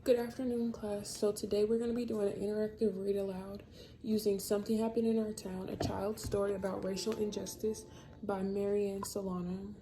Good afternoon, class. So today we're going to be doing an interactive read aloud using Something Happened in Our Town, a child's story about racial injustice by Marianne Solano.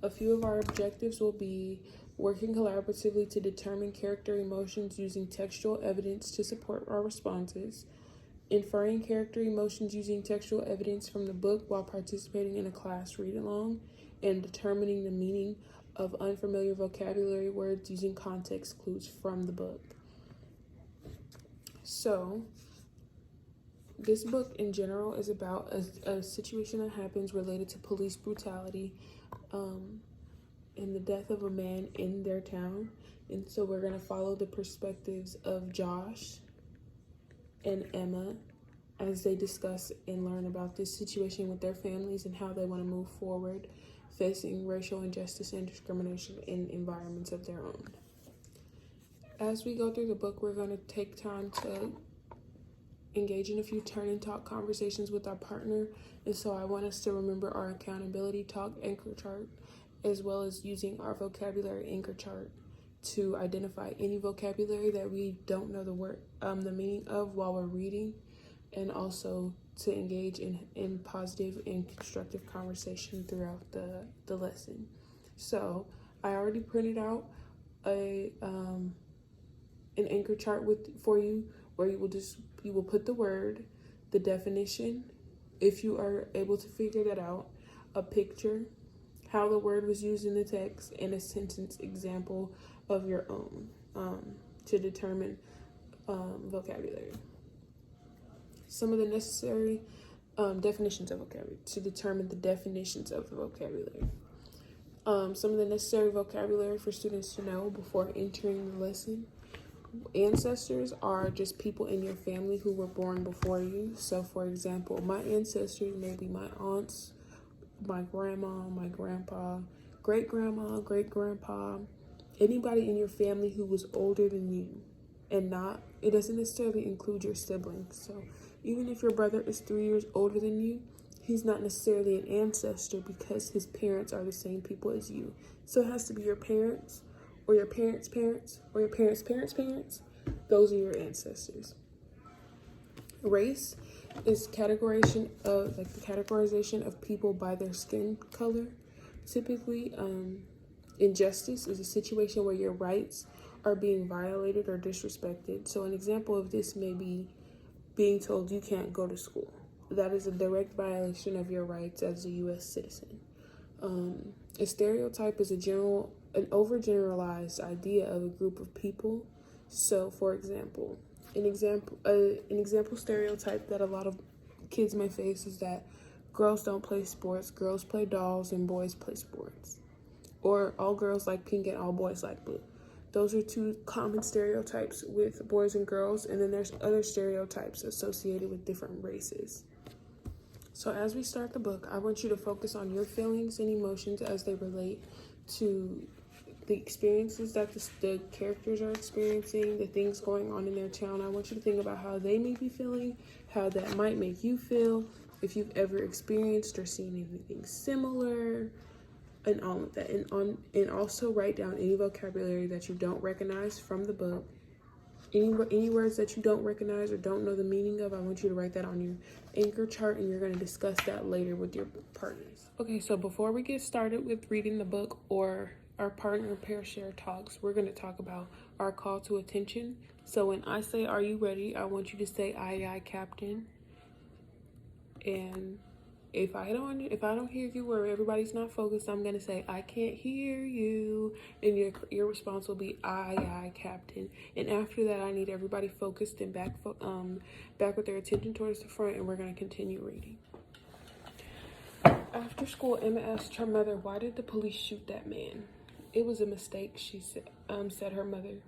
A few of our objectives will be working collaboratively to determine character emotions using textual evidence to support our responses, inferring character emotions using textual evidence from the book while participating in a class read-along, and determining the meaning of unfamiliar vocabulary words using context clues from the book. So, this book in general is about a situation that happens related to police brutality and the death of a man in their town. And so we're going to follow the perspectives of Josh and Emma as they discuss and learn about this situation with their families and how they want to move forward facing racial injustice and discrimination in environments of their own. As we go through the book, we're going to take time to engage in a few turn and talk conversations with our partner. And so I want us to remember our accountability talk anchor chart, as well as using our vocabulary anchor chart to identify any vocabulary that we don't know the meaning of while we're reading, and also to engage in positive and constructive conversation throughout the lesson. So I already printed out an anchor chart for you where you will put the word, the definition, if you are able to figure that out, a picture, how the word was used in the text, and a sentence example of your own to determine vocabulary. Some of the necessary definitions of vocabulary, to determine the definitions of the vocabulary. Some of the necessary vocabulary for students to know before entering the lesson. Ancestors are just people in your family who were born before you. So, for example, my ancestors may be my aunts, my grandma, my grandpa, great-grandma, great-grandpa, anybody in your family who was older than you. And it doesn't necessarily include your siblings. So even if your brother is 3 years older than you, he's not necessarily an ancestor because his parents are the same people as you. So it has to be your parents, or your parents' parents, or your parents' parents' parents. Those are your ancestors. Race is the categorization of people by their skin color. Typically, injustice is a situation where your rights are being violated or disrespected. So an example of this may be being told you can't go to school. That is a direct violation of your rights as a U.S. citizen. A stereotype is an overgeneralized idea of a group of people. So, for example, an example stereotype that a lot of kids may face is that girls don't play sports, girls play dolls, and boys play sports. Or all girls like pink and all boys like blue. Those are two common stereotypes with boys and girls, and then there's other stereotypes associated with different races. So as we start the book, I want you to focus on your feelings and emotions as they relate to the experiences that the characters are experiencing, the things going on in their town. I want you to think about how they may be feeling, how that might make you feel, if you've ever experienced or seen anything similar, and all of that. And also write down any vocabulary that you don't recognize from the book. Any words that you don't recognize or don't know the meaning of, I want you to write that on your anchor chart, and you're going to discuss that later with your partners. Okay, so before we get started with reading the book or our partner pair share talks, we're going to talk about our call to attention. So when I say, "Are you ready?" I want you to say, "Aye, aye, Captain." And if I don't hear you or everybody's not focused, I'm gonna say, "I can't hear you," and your response will be, "Aye, aye, Captain." And after that, I need everybody focused and back with their attention towards the front, and we're gonna continue reading. After school, Emma asked her mother, "Why did the police shoot that man?" "It was a mistake," she said her mother.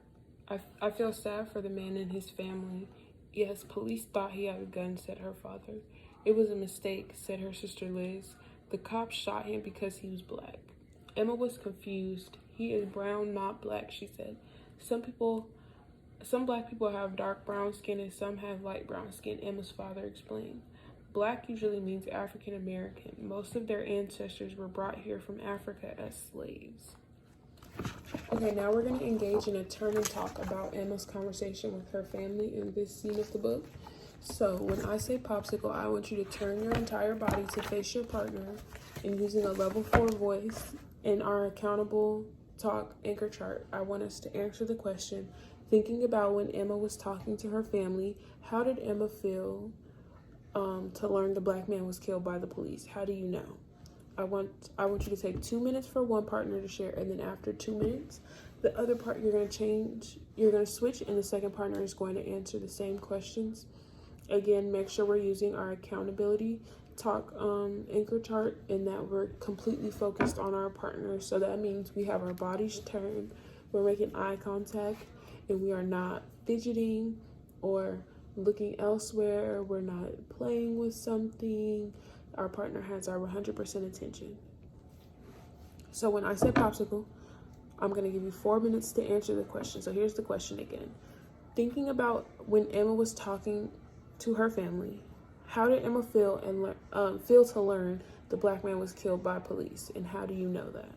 I feel sad for the man and his family." "Yes, police thought he had a gun," said her father. "It was a mistake," said her sister Liz. "The cops shot him because he was black." Emma was confused. "He is brown, not black," she said. Some black people have dark brown skin and some have light brown skin," Emma's father explained. "Black usually means African American. Most of their ancestors were brought here from Africa as slaves." Okay, now we're going to engage in a turn and talk about Emma's conversation with her family in this scene of the book. So when I say popsicle, I want you to turn your entire body to face your partner, and using a level 4 voice in our accountable talk anchor chart, I want us to answer the question, thinking about when Emma was talking to her family, how did Emma feel to learn the black man was killed by the police? How do you know? I want you to take 2 minutes for one partner to share, and then after 2 minutes, the other part you're going to switch, and the second partner is going to answer the same questions. Again, make sure we're using our accountability talk anchor chart, and that we're completely focused on our partner. So that means we have our bodies turned, we're making eye contact, and we are not fidgeting or looking elsewhere. We're not playing with something. Our partner has our 100% attention. So when I say popsicle, I'm going to give you 4 minutes to answer the question. So here's the question again. Thinking about when Emma was talking to her family, how did Emma feel to learn the black man was killed by police, and how do you know that?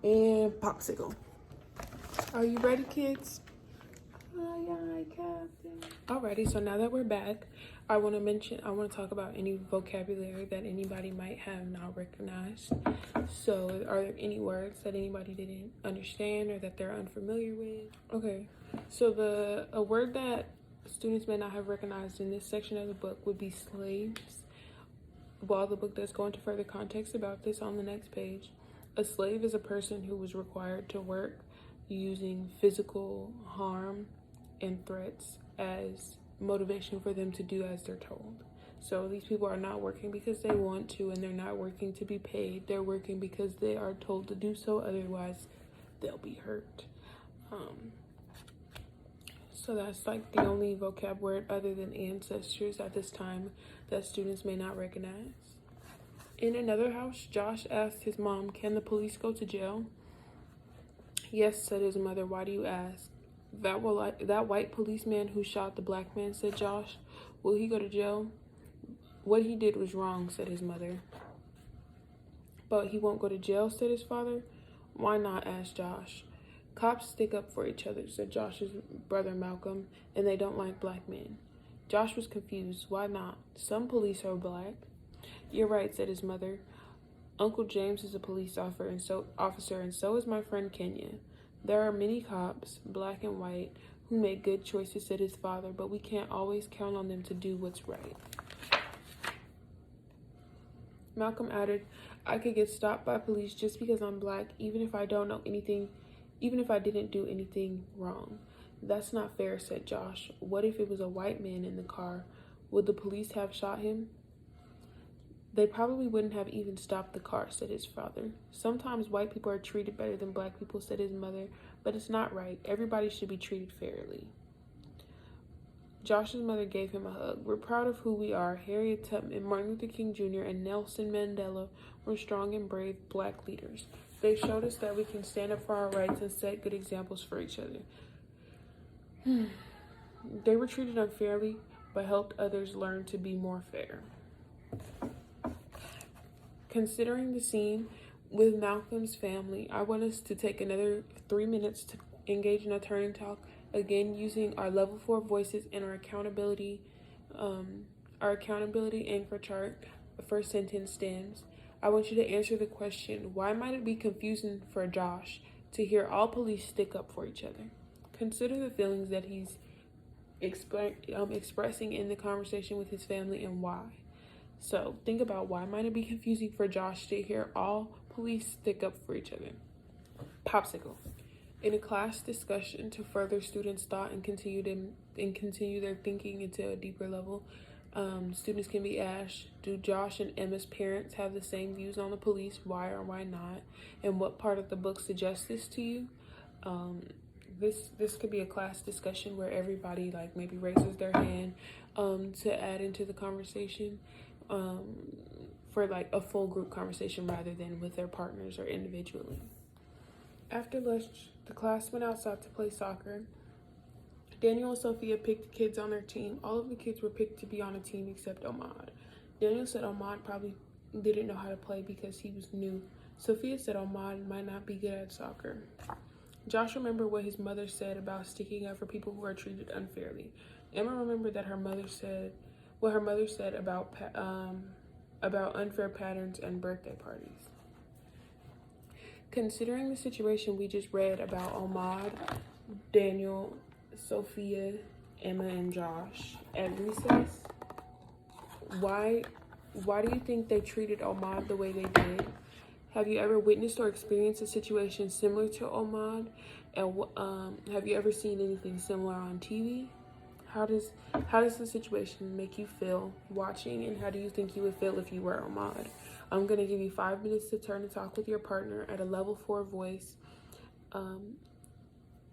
And popsicle. Are you ready, kids? Aye, aye, Captain. Alrighty, so now that we're back, I want to talk about any vocabulary that anybody might have not recognized. So are there any words that anybody didn't understand or that they're unfamiliar with? Okay, so a word that students may not have recognized in this section of the book would be slaves. While the book does go into further context about this on the next page, a slave is a person who was required to work using physical harm and threats as motivation for them to do as they're told. So these people are not working because they want to, and they're not working to be paid. They're working because they are told to do so, otherwise they'll be hurt. So that's like the only vocab word other than ancestors at this time that students may not recognize. In another house, Josh asked his mom, "Can the police go to jail?" "Yes," said his mother. "Why do you ask?" That white policeman who shot the black man," said Josh. "Will he go to jail?" "What he did was wrong," said his mother. "But he won't go to jail," said his father. "Why not?" asked Josh. "Cops stick up for each other," said Josh's brother Malcolm, "and they don't like black men." Josh was confused. "Why not? Some police are black." "You're right," said his mother. "Uncle James is a police officer, and so is my friend Kenya. There are many cops, black and white, who make good choices," said his father, "but we can't always count on them to do what's right." Malcolm added, "I could get stopped by police just because I'm black, even if I didn't do anything wrong." "That's not fair," said Josh. "What if it was a white man in the car? Would the police have shot him?" "They probably wouldn't have even stopped the car," said his father. "Sometimes white people are treated better than black people," said his mother, "but it's not right. Everybody should be treated fairly." Josh's mother gave him a hug. "We're proud of who we are. Harriet Tubman, Martin Luther King Jr., and Nelson Mandela were strong and brave black leaders. They showed us that we can stand up for our rights and set good examples for each other. They were treated unfairly, but helped others learn to be more fair." Considering the scene with Malcolm's family, I want us to take another 3 minutes to engage in a turn and talk, again using our level 4 voices and our accountability anchor chart for sentence stems. I want you to answer the question, why might it be confusing for Josh to hear all police stick up for each other? Consider the feelings that he's expressing in the conversation with his family and why. So think about, why might it be confusing for Josh to hear all police stick up for each other? Popsicle. In a class discussion to further students' thought and continue their thinking into a deeper level, students can be asked, do Josh and Emma's parents have the same views on the police? Why or why not? And what part of the book suggests this to you? This could be a class discussion where everybody maybe raises their hand to add into the conversation, for a full group conversation rather than with their partners or individually. After lunch, the class went outside to play soccer. Daniel and Sophia picked kids on their team. All of the kids were picked to be on a team except Ahmad. Daniel said Ahmad probably didn't know how to play because he was new Sophia said Ahmad might not be good at soccer. Josh remembered what his mother said about sticking up for people who are treated unfairly. Emma remembered that her mother said about unfair patterns and birthday parties. Considering the situation we just read about Ahmad, Daniel, Sophia, Emma, and Josh at recess, why do you think they treated Ahmad the way they did? Have you ever witnessed or experienced a situation similar to Ahmad? And have you ever seen anything similar on TV? How does the situation make you feel watching, and how do you think you would feel if you were Ahmad? I'm going to give you 5 minutes to turn and talk with your partner at a level 4 voice.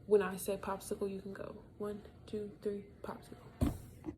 When I say popsicle, you can go 1, 2, 3, popsicle.